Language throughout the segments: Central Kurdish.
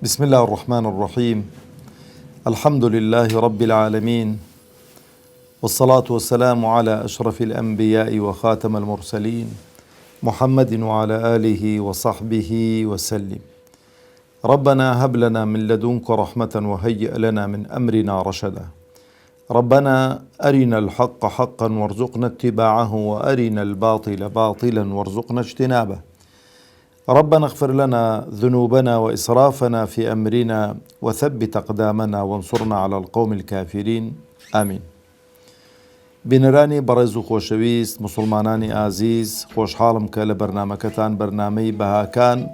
بسم الله الرحمن الرحيم. الحمد لله رب العالمين، والصلاة والسلام على أشرف الأنبياء وخاتم المرسلين محمد وعلى آله وصحبه وسلم. ربنا هب لنا من لدنك رحمة وهيئ لنا من أمرنا رشدا. ربنا أرنا الحق حقا وارزقنا اتباعه وأرنا الباطل باطلا وارزقنا اجتنابه. ربنا اغفر لنا ذنوبنا وإسرافنا في أمرنا وثبت أقدامنا وانصرنا على القوم الكافرين آمين. بنراني برزو خوشويست مسلماناني عزيز خوش حالم كلا برنامجتان برنامج بهاكان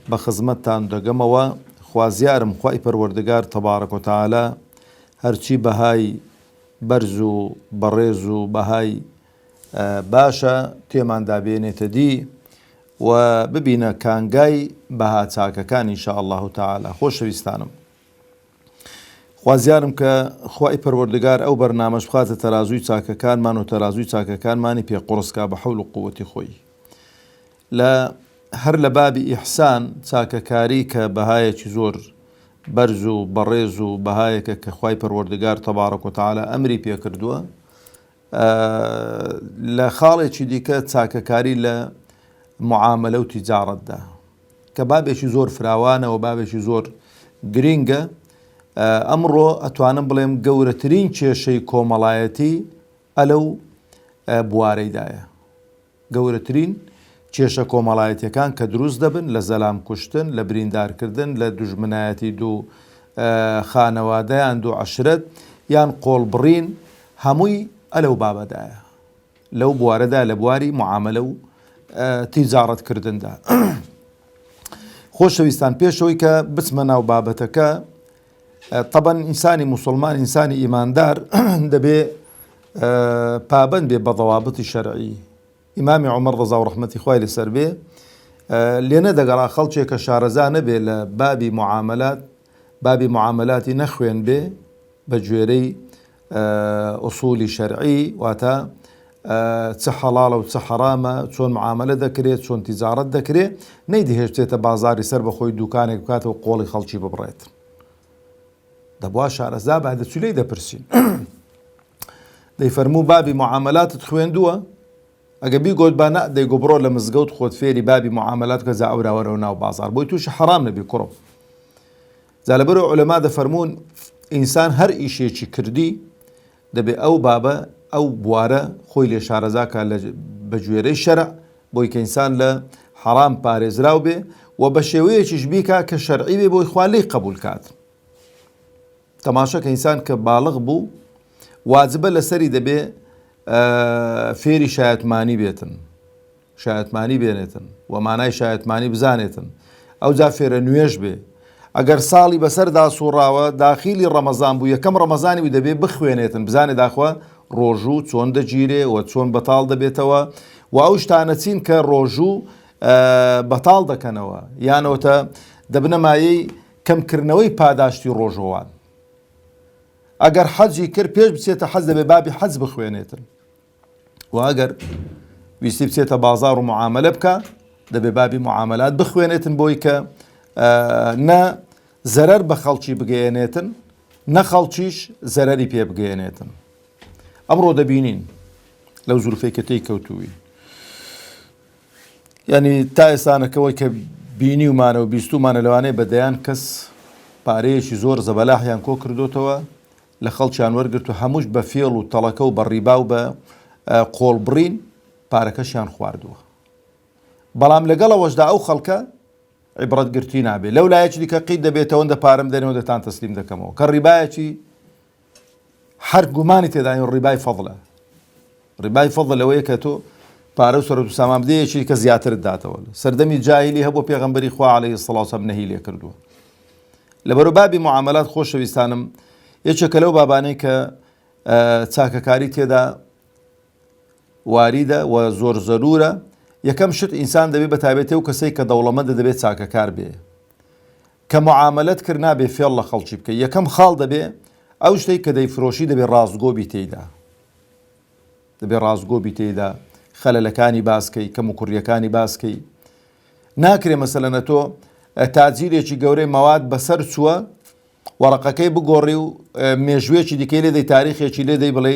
بخدمتان دقموا خوازيارم خواي پروردگار تبارك وتعالى هرچی بهاي برزو برزو بهاي باشا تيمان دابيني تدي و ببینە کانگای بەها چاکەکان ئینشاء الله تعالى. خۆشەویستانم، خوازیارم کە خوای پەروەردگار ئەو بەرنامەش بخاتە تەرازووی چاکەکانمان و تەرازووی چاکەکانمانی پێ قورسکا بە حەول و قووەتی خۆی. هەر لە بابی ئیحسان چاکەکاری کە بەهایەکی زۆر بەرز و بەڕێز و بەهایەکە کە خوای پەروەردگار تەبارەک و تەعالە ئەمری پێ کردووە، لە خاڵێکی دیکە چاکەکاری لە معاملە و تیجارەتدا کە بابێکی زۆر فراوانە و بابێکی زۆر گرینگە. ئەمڕۆ ئەتوانم بڵێم گەورەترین کێشەی کۆمەڵایەتی ئەلەو بوارەیدایە. گەورەترین کێشە کۆمەڵایەتیەکان کە دروست دەبن لە زەلام کوشتن، لە بریندارکردن، لە دوژمنایەتی دوو خانەوادەیان دوو عەشرەت یان قۆڵبڕین، هەمووی ئەلەو بابەدایە، لەو بوارەدا، لە بواری معاملە و تیجارەتکردندا. خۆشەویستان، پێشەوەی کە بچمە ناو بابەتەکە، طبعاً ئینسانی مسلمان، ئینسانی ئیماندار دەبێ پابەند بێ بە ضەوابطی شەرعی. ئیمامی عومەر ڕەزا و ڕەحمەتی خوای لەسەر بێ لێ نەدەگەڕا خەڵکێک کە شارەزا نەبێ لە بابی معاملاتی نەخوێن بێ بە گوێرەی ئوسولی شەرعی، واتە چه حەڵاڵە و چه حەرامە، چۆن معاملە دەکرێت، چۆن تیجارەت دەکرێت، نەیدەهێشتێتە بازاری سەر بەخۆی دوکانێک بکاتەوە قۆڵی خەڵکی ببڕێت. دەبوا شارەزا بعد چی لێی دەپرسین؟ دەیفەرموو بابی معاملاتت خوێندووە؟ ئەگە بیگۆت با دەیگۆ بڕۆ لە مزگەوت خۆت فێری بابی معاملات کە جا ئەوراوەرەوە ناو بازار، بۆی تووشی حەرام نەبی کوڕم. جا لەبەرەوە عولەما دەفەرمون ئینسان هەر ئیشێکی کردی دەبێ ئەو بابە ئەو بوارە خۆی لێ شارەزاکە بە گوێرەی شەرع، بۆی کە ئینسان لە حەرام پارێزراو بێ و بە شێوەیەکیش بیکا کە شەرعی بێ بۆی خوا لێی قبول کات. تەماشا کە ئینسان کە باڵغ بوو واجبە لەسەری دەبێ فێری شایەتمانی بێتن، شایەتمانی بێنێتن و مانای شایەتمانی بزانێتن. ئەو جا فێرە نوێژ بێ. ئەگەر ساڵی بەسەردا سوڕاوە داخیلی ڕەمەزان بوو، یەکەم ڕەمەزانی و دەبێ بخوێنێتن، بزانێ داخوا ڕۆژوو چۆن دەگیرێ و چۆن بەتاڵ دەبێتەوە و ئەو شتانە چین کە ڕۆژوو بەتاڵ دەکەنەوە، یانەوەتە دەبنە مایەی کەمکردنەوەی پاداشتی ڕۆژەوان. ئەگەر حەجی کرد پێش بچێتە حەج دەبێ بابی حەج بخوێنێتن، و ئەگەر ویستی بچێتە بازار و معاملە بکە دەبێ بابی معاملات بخوێنێتن، بۆی کە نە زەرەر بە خەڵکی بگەێنێتن، نە خەڵکیش زەرەری پێ بگەێنێتن. ئەمڕۆ دەبینین لەو زولفەی کە تێی کەوتووی، یعنی تا ئێستانەکەوەی کە بینیومانە و بیستومانە لەوانەیە بەدەیان کەس پارەیەکی زۆر زەبەلاحیان کۆ کردوتەوە، لە خەڵکیان وەرگرت و هەمووش بە فێڵ و تەڵەکە و بە ڕیبا و بە قۆڵبڕین پارەکەشیان خواردووە. بەڵام لەگەڵەوەشدا ئەو خەڵکە عیبرەتگرتی نابێت. لەو لایەکی دیکە قید دەبێتەوە ئەوەندە پارەم دەنێەوە دەتان تەسلیم دەکەمەوە، کە ڕیبایەکی هەر گومانی تێداین ڕیبای فەضلە. ڕیبای فەضل لەوەیە کە تۆ پارە و سەرەت و سامان بدەیەکی کە زیاترت داتەوە. سەردەمی جاهیلی هەبوو پێغەمبەری خوا عەلەیهی سەڵاتو وەسەلام نەهی لێ کردووە. لەبەرەوە بابی معاملات خۆشەویستانم یەکێکە لەو بابانەی کە چاکەکاری تێدا واریدە و زۆر زەرورە. یەکەم شت ئینسان دەبێت بە تایبەتی ئەو کەسەی کە دەوڵەمەندە دەبێت چاکەکار بێ، کە معاملەت کرد نابێ فێڵ لە خەڵکی بکە. یەکەم خاڵ دەبێ ئەو شتەی کە دەیفرۆشی دەبێت ڕازگۆبی تێیدا، دەبێت ڕازگۆبی تێیدا، خەلەلەکانی باسکەی، کەم و کوڕیەکانی باسکەی. ناکرێ مەسەلەنە تۆ تاجیرێکی گەورەی مەواد بەسەر چووە وەڕقەکەی بگۆڕی و مێژوێکی دیکەی لێ دەی تاریخێکی لێ دەی بڵێ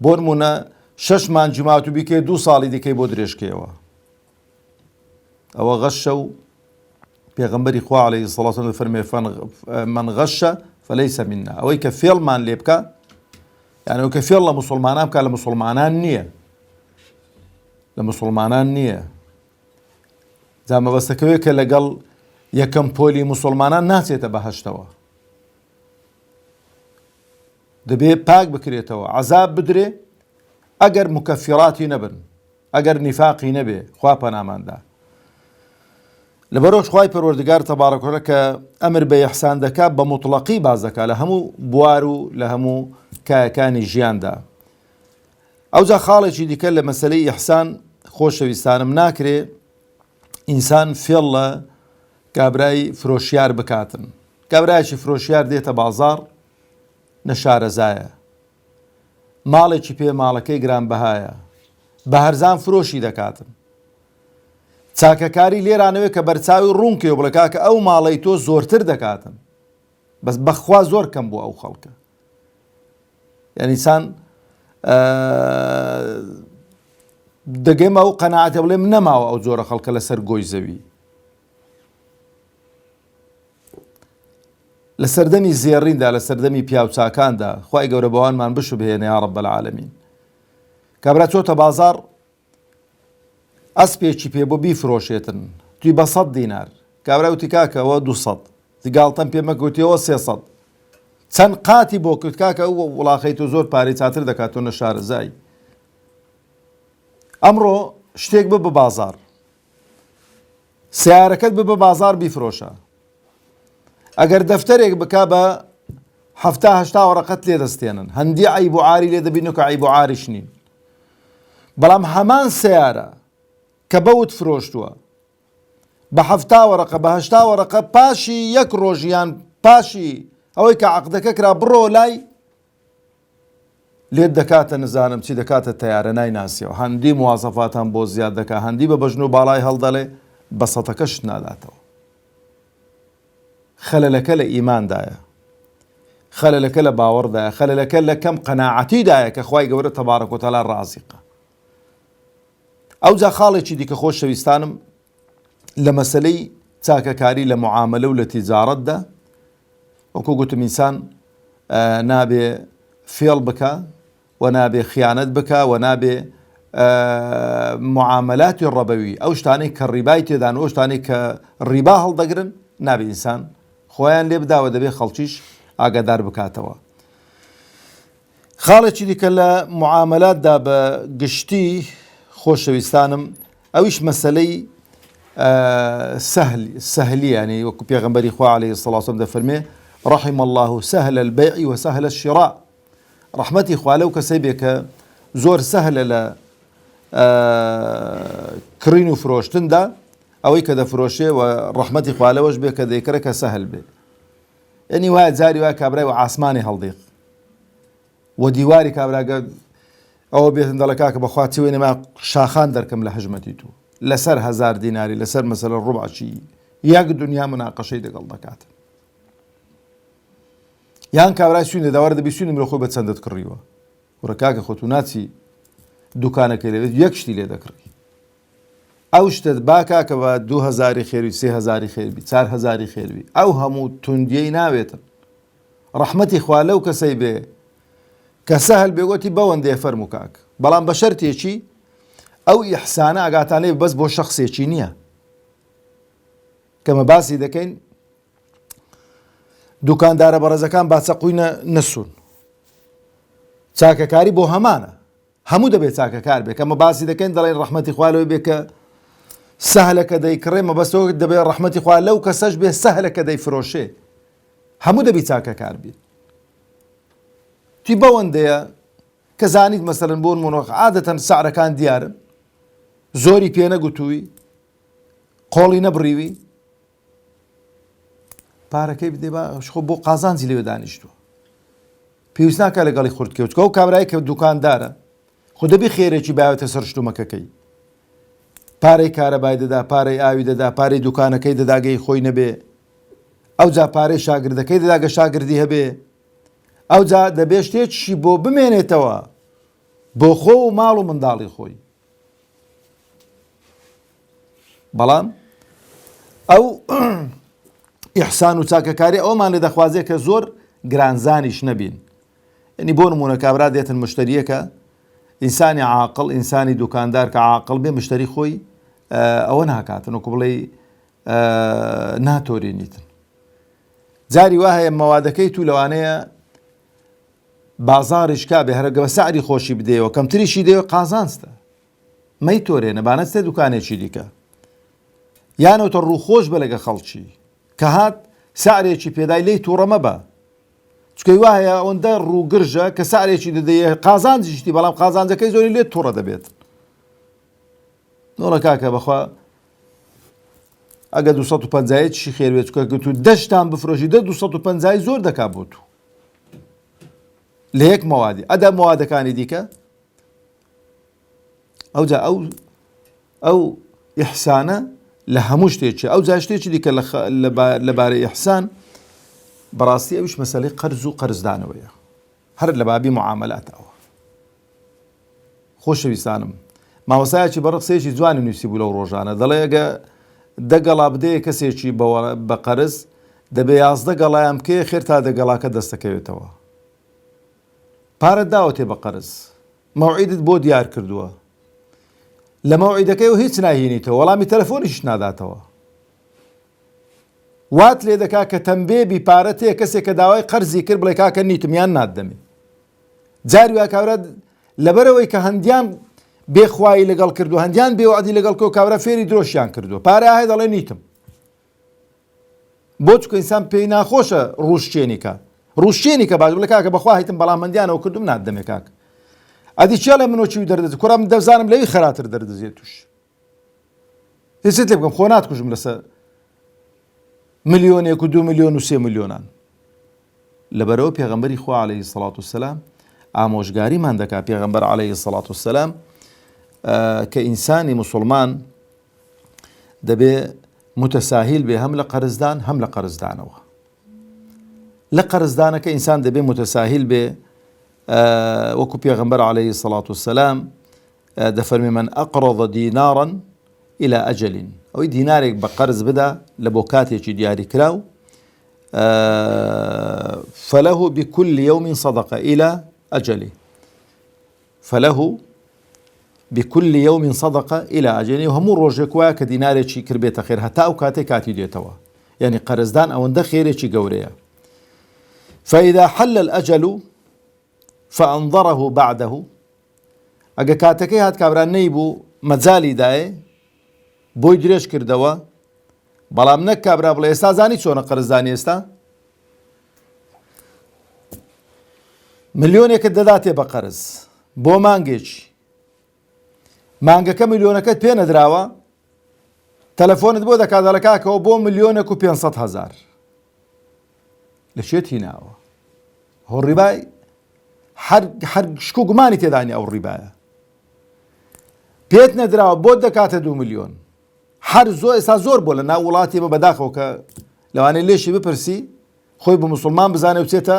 بۆ نمونە 6 مانگ جمات و بیکەی 2 ساڵی دیکەی بۆ درێژکەوە ئەوە غەشە و پێغەمبەری خوا عەلەیهی السەڵاتو وەسەلام فەرمێ من غەشە فەلەیسە منا ئەوەی کە فێڵمان لێ بکە یعنی ئەو کە فێڵ لە موسڵمانان بکە لە موسڵمانان نییە لە موسڵمانان نییە جا مەبەستەکەوەیە کە لەگەڵ یەکەم پۆلی موسڵمانان ناچێتە بەهەشتەوە دەبێ پاک بکرێتەوە عەزاب بدرێ ئەگەر مکەفیڕاتی نەبن ئەگەر نیفاقی نەبێ خوا پەناماندا لەبەرەوەش خوای پەروەردگار تەبارەک و تەعالا کە ئەمر بە ئیحسان دەکات بە موتڵەقی باز دەکات لە هەموو بوار و لە هەموو کایەکانی ژیاندا ئەوجا خاڵێکی دیکە لە مەسەلەی ئیحسان خۆشەویستانم ناکرێ ئینسان فێڵ لە کابرای فرۆشیار بکاتن کابرایکی فرۆشیار دێتە بازار نەشارەزایە ماڵێکی پێ ماڵەکەی گرانبەهایە بە هەرزان فرۆشی دەکاتن چاکەکاری لێرانەوەی کە بەرچاوی ڕوونکێ بڵێ کاکە ئەو ماڵەی تۆ زۆرتر دەکاتن بەس بەخوا زۆر کەم بوو ئەو خەڵکە یعنی چان دەگەیمە ئەو قەناعەتە بڵێم نەماوە ئەو جۆرە خەڵکە لەسەر گۆی زەوی لە سەردەمی زێڕیندا لە سەردەمی پیاوچاکاندا خوای گەورە بەوانمان بشوبهێنێ یا رەب العالەمین کابرا چۆتە بازار ئەسپێکی پێ بۆ بیفرۆشێتن توی بە 100 دینار کابرا وتی کاکەوە 200 دیگاڵتەم پێ مەگوتیەوە 300 چەند قاتی بۆ کرد کاکە ئەو وڵاخەی تۆ زۆر پارەی چاتر دەکاتۆ نەشارەزای ئەمڕۆ شتێک بە بازار سیارەکەت بە بازار بیفرۆشە ئەگەر دەفتەرێک بکا بە 70-80 وەرەقەت لێ دەستێنن هەندی عەیب و عاری لێ دەبینن کە عەیب و عاریش نین بەڵام هەمان سیارە کە بەوت فرۆشتووە بە 70 وەرەقە بە 80 وەرەقە پاشی یەک ڕۆژیان پاشی ئەوەی کە عەقدەکە کرا بڕۆ لای لێت دەکاتە نزانم چی دەکاتە تەیارە نایناسیەوە هەندی موازەفاتان بۆ زیاد دەکا هەندی بە بەژن و باڵای هەڵدەڵێ بە سەتەکەش ناداتەوە خەلەلەکە لە ئیماندایە خەلەلەکە لە باوەڕدایە خەلەلەکە لە کەم قەناعەتیدایە کە خوای گەورە تەبارەک و تەعالا ڕازیقە ئەوجا خاڵێکی دیکە خۆشەویستانم لە مەسەلەی چاکەکاری لە معاملە و لە تیجارەتدا وەکو گوتم ئینسان نابێ فێڵ بکە و نابێ خیانەت بکە و نابێ معاملاتی ڕەبەوی ئەو شتانەی کە ڕیبای تێدان و ئەو شتانەی کە ڕیبا هەڵدەگرن نابێ ئینسان خۆیان لێ بداوە دەبێ خەڵکیش ئاگادار بکاتەوە خاڵێکی دیکە لە معاملاتدا بە گشتی خۆشەویستانم ئەویش مەسەلەی سەهلی ینی وەکو پێغەمبەری خوا عەلەیهی السەڵاتو وەسەلام دەفەرمێ رحم الله سهل البيع وسهل الشراء رحمتي خوا لەو کەسەی بێ کە زۆر سەهلە لە کڕین و فرۆشتندا ئەوەی کە دەفرۆشێ و ڕەحمەتی خوا لەوەش بێ کە دەیکرێ کە سەهل بێ یعنی وایە جاری وایە کابرای و ئاسمانی هەڵدێق و دیواری کابراگە ئەوە بێتن دەڵێ کاکە بەخوا چی وێنێ شاخان دەرکەم لە حژمەتی تو لەسەر 1000 دیناری لەسەر مەسەلە ڕوبعی یەک دنیا مناقەشەی دەگەڵ دەکات یان کابرای سوێندە داوارە دەبی سوێنم لە خۆی بە چەندت کڕیوە وڕە کاکە خۆت و ناچی دوکانەکەی لەوێت یەک شتی لێ دەکڕی ئەو شتت با کاکە بە 2000 خێروی 3000 خێربی 4000 خێربی ئەو هەموو توندیەی ناوێتن ڕەحمەتی خوا لەو کەسەی بێ کە سەهل بێگوتی بەوەندێ فەرموو کاک بەڵام بە شەرتێکی ئەو ئیحسانە ئاگاتانەی بەس بۆ شەخصێکی نییە کەمە باسی دەکەین دوکاندارە بەڕێزەکان باچەقووی نەسوون چاکەکاری بۆ هەمانە هەموو دەبێت چاکەکار بێت کەمە باسی دەکەین دەڵێن ڕەحمەتی خوا لەوەی بێ کە سەهلەکە دەیکڕێ مەبەستەوە دەبێت ڕەحمەتی خوا لەو کەسەش بێ سەهلەکە دەیفرۆشێ هەموو دەبی چاکەکار بێت توی بەوەندەیە کە زانیت مەسەلەن بۆ نمونەوە عادەتەن سعرەکان دیارن زۆری پێ نەگوتووی قۆڵی نەبڕیوی پارەکەی بدێ خۆ بۆ قازانجی لێوێ دانیشتووە پێویست ناکات لەگەڵی خورتکەوت ئەو کابرایی کە دوکاندارە خۆ دەبی خێرێکی باوێتە سەر شتومەکەکەی پارەی کارەبای دەدا، پارەی ئاوی دەدا، پارەی دوکانەکەی دەداگەی خۆی نەبێ، ئەو جا پارەی شاگردەکەی دەداگە شاگردی هەبێ، ئەو جا دەبێ شتێکیشی بۆ بمێنێتەوە بۆ خۆ و ماڵ و منداڵی خۆی. بەڵام ئەو ئیحسان و چاکەکاری ئەومان لێ دەخوازێت کە زۆر گرانزانیش نەبین. یعنی بۆ نمونە کابرا دێتن مشتریەکە، ئینسانی عاقڵ، ئینسانی دوکاندار کە عاقڵ بێ مشتری خۆی ئەوە ناکاتن، وەکو بڵێ ناتۆرێنیتن. جاری وا هەیە مەوادەکەی تو لەوانەیە بازاڕیش کا بێ هەرگە بە سعری خۆشی بدەیەوە کەمتریشی دەوێت قازانستە مەی تۆرێنە بانەستێ دوکانێکی دیکە یانەوتە ڕووخۆش بە لەگە خەڵکی کە هات سعرێکی پێدای لی تووڕە مەبە، چکەی وایە ئەوەندە ڕووگرژە کە سعرێکی دەدەیە قازانجیشتی، بەڵام قازانجەکەی زۆری لێت تووڕە دەبێت. نۆڵە کاکە بەخوا ئەگە 250 خێروێت چکە تو دەشتان بفرۆشی دە 250 زۆر دەکا بۆ تو لە یەک مەوادی. ئەدا مەوادەکانی دیکە ئەوجا ئەو ئیحسانە لە هەموو شتێکی، ئەو جا شتێکی دیکە لەبارەی ئیحسان بەڕاستی ئەوش مەسەلەی قەرز و قەرزدانەوەیە، هەر لە بابی معاملاتەوە. خۆشەویستانم، مامۆستایەکی بەڕق قسەیەکی جوانی نووسی بوو لەو ڕۆژانە، دەڵێ ئەگە دەگەڵا بدەیە کەسێکی بە قەرز دەبێ 11 گەڵایان بکەیە خێر تا دەگەڵاکە دەستەکەوێتەوە. پارەت داوەتێ بە قەرز، مەوعیدت بۆ دیار کردووە، لە مەوعیدەکەی و هیچ ناهێنیتەوە، وەڵامی تەلەفۆنیش ناداتەوە، وات لێ دەکا کە تەمبێبی پارەت هەیە کەسێک کە داوای قەرزی کرد بڵێ کاکە نیتم یان نادەمێ. جاری وا کاورە لەبەرەوەی کە هەندیان بێخوایی لەگەڵ کردو، هەندیان بێوعدی لەگەڵ کە و کاورە فێری درۆشیان کردو، پارە هەیە دەڵێ نیتم. بۆ چکە ئینسان پێی ناخۆشە ڕووشێنی کە باش بڵێ کاکە بەخوا هیتم بەڵام هەندیانەوە کردوم نادەمێ کاکە. ئەدی چیاڵێ منۆچی دەردەزێت کوڕم دەزانم لەوی خەراتر دەردەزێت توش. هیچت لێ بکەم خۆ ناتکوژم لەسەر ملیۆنێک و 2 ملیۆن و 3 ملیۆنان. لەبەرەوە پێغەمبەری خوا عەلەیهی سەڵات وسەلام ئامۆژگاریمان دەکا پێغەمبەر عەلەیهی سەڵات وسەلام کە ئینسانی موسڵمان دەبێ متەساهیل بێ هەم لە قەرزدان هەم لە قەرزدانەوە. لە قەرزدانەکە ئینسان دەبێ متەساهیل بێ، وەکو پێغەمبەر عەلەیهی سەڵات وسەلام دەفەرمێ من ئەقرض دینارا إلى أجل، ئەوەی دینارێک بە قەرز بدا لە بۆ کاتێکی دیاری کراو، فله بكل يوم صدقة إلى أجله، فله بكل يوم صدقة إلى أجله، وهمو ڕۆژێک وایە کە دینارێکی کردبێتە خێر هەتا ئەو کاتێک کاتی دێتەوە، یعنی قەرزدان ئەوەندە خێرێکی گەورەیە. فإذا حل الأجل فأنظره بعده، ئەگە کاتەکەی هات کابران نەیبوو مەجالی دایێ بۆی درێژ کردەوە، بەڵام نەک کابرا بڵێ ئێستا زانی چۆنە قەرزدانی ئێستا ملیۆنێکت دەداتێ بە قەرز بۆ مانگێکی، مانگەکە ملیۆنەکەت پێ نەدراوە، تەلەفۆنت بۆ دەکات دەڵێ کاکەوە بۆ 1,500,000 لە شێت هیناوە. هۆ ڕیبای هەر شک و گومانی تێدانی ئەو ڕیبایە، پێت نەدراوە بۆت دەکاتە 2 ملیۆن. هەر زۆر ئێستا زۆر بۆ لە ناو وڵاتی بە بەداخەوە کە لەوانەیە لێشی بپرسی خۆی بە موسڵمان بزانێ وچێتە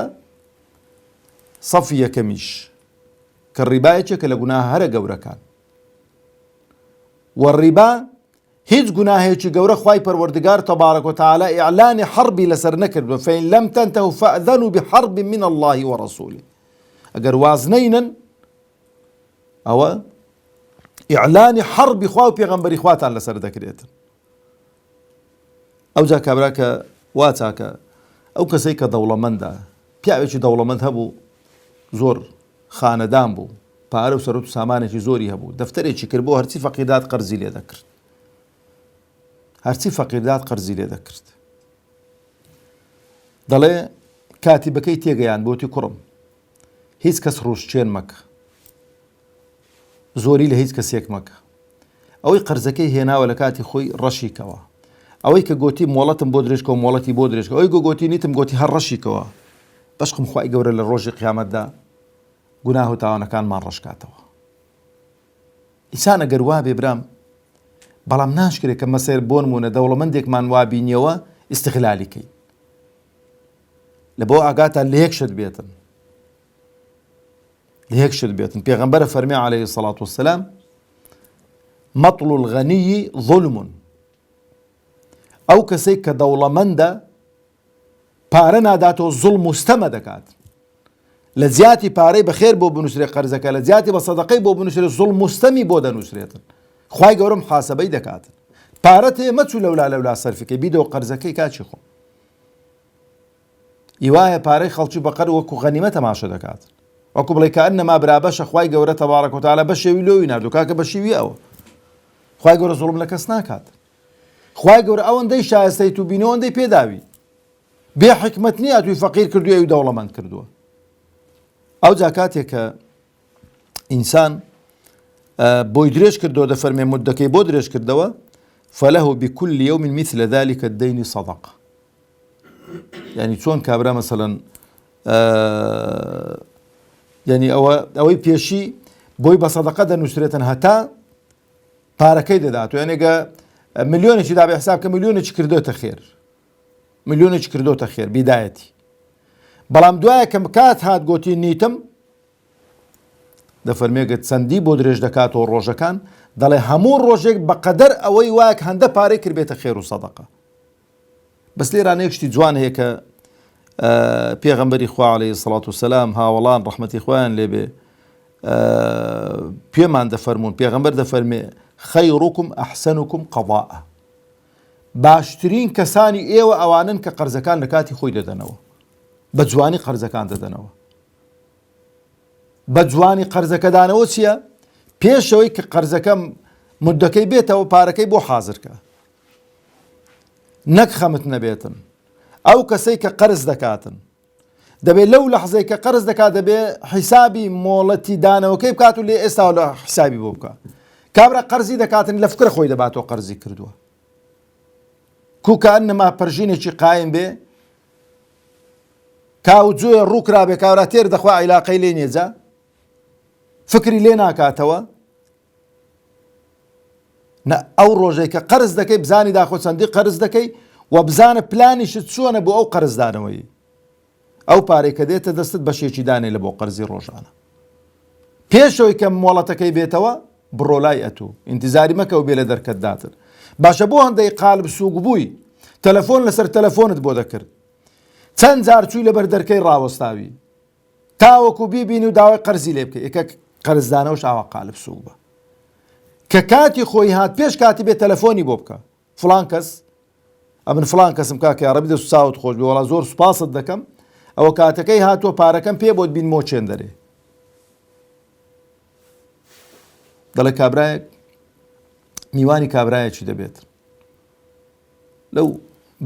سەفی یەکەمیش کە ڕیبایەکێکە لە گوناه هەرە گەورەکان. وەڕیبا هیچ گوناهێکی گەورە خوای پەروەردگار تەبارەک وتەعالا ئیعلانی حەربی لەسەر نەکردووە، فەئین لەم تەنتەهوا فەئذەنوا بحەرب من الله وەڕەسووله، ئەگەر واز نەینن ئەوە ئیعلانی حەربی خوا و پێغەمبەری خواتان لەسەر دەکرێت. ئەو جا کابرا کە وا چاکە ئەو کەسەی کە دەوڵەمەندە، پیاوێکی دەوڵەمەند هەبوو، زۆر خانەدان بوو، پارە و سەرۆت و سامانێکی زۆری هەبوو، دەفتەرێکی کرد بۆ هەرچی فەقیردات قەرزی لێ دەکرد، هەرچی فەقیردات قەرزی لێ دەکرد. دەڵێ کاتیبەکەی تێگەیان بۆتی کوڕم هیچ کەس ڕووشچێن مەکە، زۆری لە هیچ کەسێک مەکە، ئەوەی قەرزەکەی هێناوە لە کاتی خۆی ڕەشیکەوە، ئەوەی کە گوتی مۆڵەتم بۆ درێژکەوە مۆڵەتی بۆ درێژکە، ئەوەی گوتی نیتم گوتی هەر ڕەشیکەوە، بەشقم خوای گەورە لە ڕۆژی قیامەتدا گوناه و تاوانەکانمان ڕەشکاتەوە. ئینسان ئەگەر وا بێ برام بەڵام ناشکرێت کە مەسەر بۆ نمونە دەوڵەمەندێکمان وابینیەوە ئیستیغلالی کەین لە بۆ ئاگاتان لە یەک شت بێتن لە یەک شت بێتن پێغەمبەر فەرمی عەلەیهی سەڵات وەسەلام مەطڵ الغەنیی ظولم ئەو کەسەی کە دەوڵەمەندە پارە ناداتەوە زوڵم و ستەمە دەکات لە زیاتی پارەی بەخێر بۆ بنووسرێت قەرزەکە لە زیاتی بە سەدەقەی بۆ بنووسرێت زوڵم و ستەمی بۆ دەنووسرێتن خوای گەورە محاسەبەی دەکاتن پارەت هەیە مەچوو لەولا سەرفەکەی بیدەوە قەرزەکەی کاچی خۆ ئیوایە پارەی خەڵکی بەقەر وەکو غەنیمە تەماشە دەکات وەکو بڵێ کەئەنەما برابەشە خوای گەورە تەبارەک و تەعالە بەشێوی لۆوی ناردوو کاکە بەشیوی ئەوە خوای گەورە زوڵم لە کەس ناکات خوای گەورە ئەوەندەی شایستەی تو بینەوە ئەوەندەی پێداوی بێ حکمت نییە توی فەقیر کردووە ئەوی دەوڵەمەند کردووە ئەو جا کاتێک کە ئینسان بۆی درێژ کردەوە دەفەرمێ مودەکەی بۆ درێژ کردەوە فله بكل يوم مثل ذلك الدين صدقة يعني چۆن کابرا مثلا يعني ئەوەی پێشی بۆی بە سەدەقە دەنووسرێتن هەتا پارەکەی دەدات و یعنێگە ملیۆنێکی دا بە حساب کە ملیۆنێکی کردوتە خێر ملیۆنێکی کردوتە خێر بیدایەتی بەڵام دوایە کەم کات هات گۆتی نیتم دەفەرمێگەت چەندی بۆ درێژ دەکاتەوە ڕۆژەکان دەڵێ هەموو ڕۆژێک بەقەدەر ئەوەی وایە هەندە پارەی کردبێتە خێر و سەدەقە بەس لێرانە یەک شتی جوان هەیە کە پێغەمبەری خوا عەلەیهی سەڵات وسەلام هاوڵان ڕەحمەتی خوایان لێبێ پێمان دەفەرمون پێغەمبەر دەفەرمێ خەیڕوکم ئەحسەنوکم قەضاء باشترین کەسانی ئێوە ئەوانن کە قەرزەکان لە کاتی خۆی دەدەنەوە بە جوانی قەرزەکان دەدەنەوە بە جوانی قەرزەکەدانەوە چییە؟ پێشەوەی کە قەرزەکەم مودەکەی بێتەوە پارەکەی بۆ حازرکە نەک خەمت نەبێتن ئەو کەسەی کە قەرز دەکاتن دەبێت لەو لەحزەی کە قەرز دەکات دەبێ حیسابی مۆڵەتی دانەوەکەی بکات و لێ ئێستا لە حیسابی بۆ بکە کابرا قەرزی دەکاتن لە فکرە خۆی دەباتەوە قەرزی کردووە کوکەئەنەما پەرژینێکی قایم بێ کاوجوێ ڕووکرا بێ کاورا تێر دەخوا عیلاقەی لێ نێجا فکری لێ ناکاتەوە ئەو ڕۆژەی کە قەرز دەکەی بزانی داخۆ چەندی قەرز دەکەی و بزانە پلانیشت چۆنە بۆ ئەو قەرزدانەوەی ئەو پارەی کە دێتە دەستت بەشێکی دانێ لە بۆ قەرزی ڕۆژانە پێشەوەی کە مۆڵەتەکەی بێتەوە بڕۆ لای ئەتوو ئینتیزاری مەکە و بێ لە دەرکەت داتر باشە بۆ هەندەی قالب سووک بووی تەلەفۆن لەسەر تەلەفۆنت بۆ دەکرد چەند جار چووی لەبەر دەرکەی ڕاوەستاوی تاوەکو بیبینی و داوای قەرزی لێ بکەی یەکە قەرزدانەوەش ئاوا قالب سووک بە کە کاتی خۆی هات پێش کاتی بێ تەلەفۆنی بۆ بکە فڵان کەس ئەمن فڵان کەسم کاکە یاڕەبی دەست و چاوت خۆش بێ وەڵا زۆر سوپاست دەکەم ئەوە کاتەکەی هاتووە پارەکەم پێ بۆت بین مۆ چێن دەرێ دەڵێ کابرایەک میوانی کابرایەکی دەبێت لەو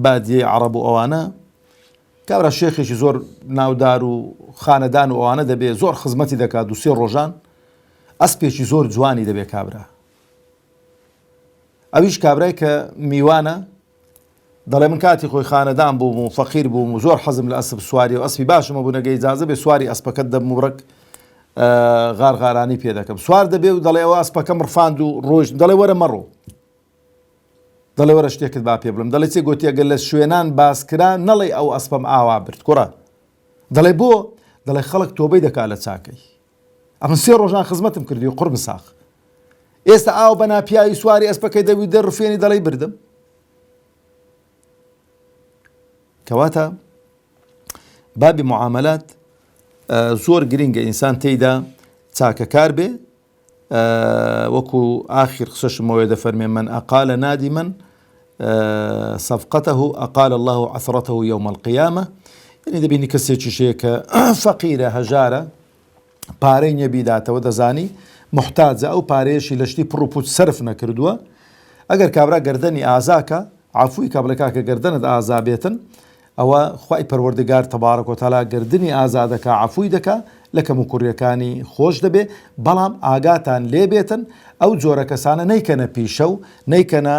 بادیەی عەرەب و ئەوانە کابرا شێخێکی زۆر ناودار و خانەدان و ئەوانە دەبێت زۆر خزمەتی دەکات و سێ ڕۆژان ئەسپێکی زۆر جوانی دەبێت کابرا ئەویش کابرای کە میوانە دەڵێ من کاتی خۆی خانەدان بووم و فەقیر بووم و زۆر حەزم لە ئەسپ سواری و ئەسپی باشمە بوو نەگەی ئیجازە بێ سواری ئەسپەکەت دەموڕک غارغارانی پێ دەکەم سوار دەبێ و دەڵێ ئەوە ئەسپەکەم ڕفاند و ڕۆژ دەڵێ وەرە مەڕۆ دەڵێ وەرە شتێکت با پێ بڵم دەڵێ چێ گوتی ئەگەر لە شوێنان باسکرا نەڵێ ئەو ئەسپەم ئاوا برد کوڕە دەڵێ بۆ دەڵێ خەڵک تۆبەی دەکات لە چاکەی ئەمن سێ ڕۆژان خزمەتم کردی و قورم ساخ ئێستا ئاو بە ناپیاوی سواری ئەسپەکەی دەوی دەڕفێنی دەڵێ بردم کەواتە بابی معاملات زۆر گرنگە ئینسان تێیدا چاکەکار بێ وەکو ئاخر قسەشمەوەی دەفەرمێ من ئەقال نادما صفقته أقال الله عثرته يوم القيامة يعني دەبینی کەسێکی شەیە کە فەقیرە هەژارە پارەی نییە بیداتەوە دەزانی محتاجە ئەو پارەیەشی لە شتی پڕوپوت سەرف نەکردووە ئەگەر کابرا گەردەنی ئازاکە عفووی کابلەکە گەردەنت ئازا بێتن ئەوە خوای پەروەردگار تەبارەک و تەعالا گردنی ئازادەکە عفووی دەکا لە کەم و کوڕیەکانی خۆش دەبێ بەڵام ئاگاتان لێ بێتن ئەو جۆرە کەسانە نەیکەنە پیشە و نەیکەنە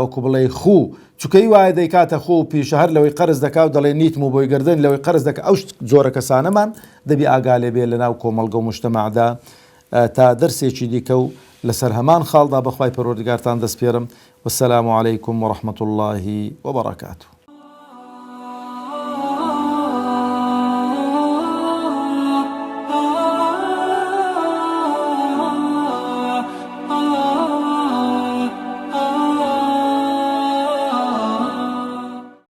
وەکو بڵێ خوو چکەی وایە دەیکاتە خۆ و پیشە هەر لەوەی قەرز دەکا و دەڵێ نیتم و بۆی گردن لەوەی قەرز دەکە ئەو جۆرە کەسانەمان دەبی ئاگا لێ بێ لە ناو کۆمەڵگە و مجتەمەعدا تا دەرسێکی دیکە و لەسەر هەمان خاڵدا بەخوای پەروەردگارتان دەسپێرم. والسلام عليكم ورحمة الله وبركاته.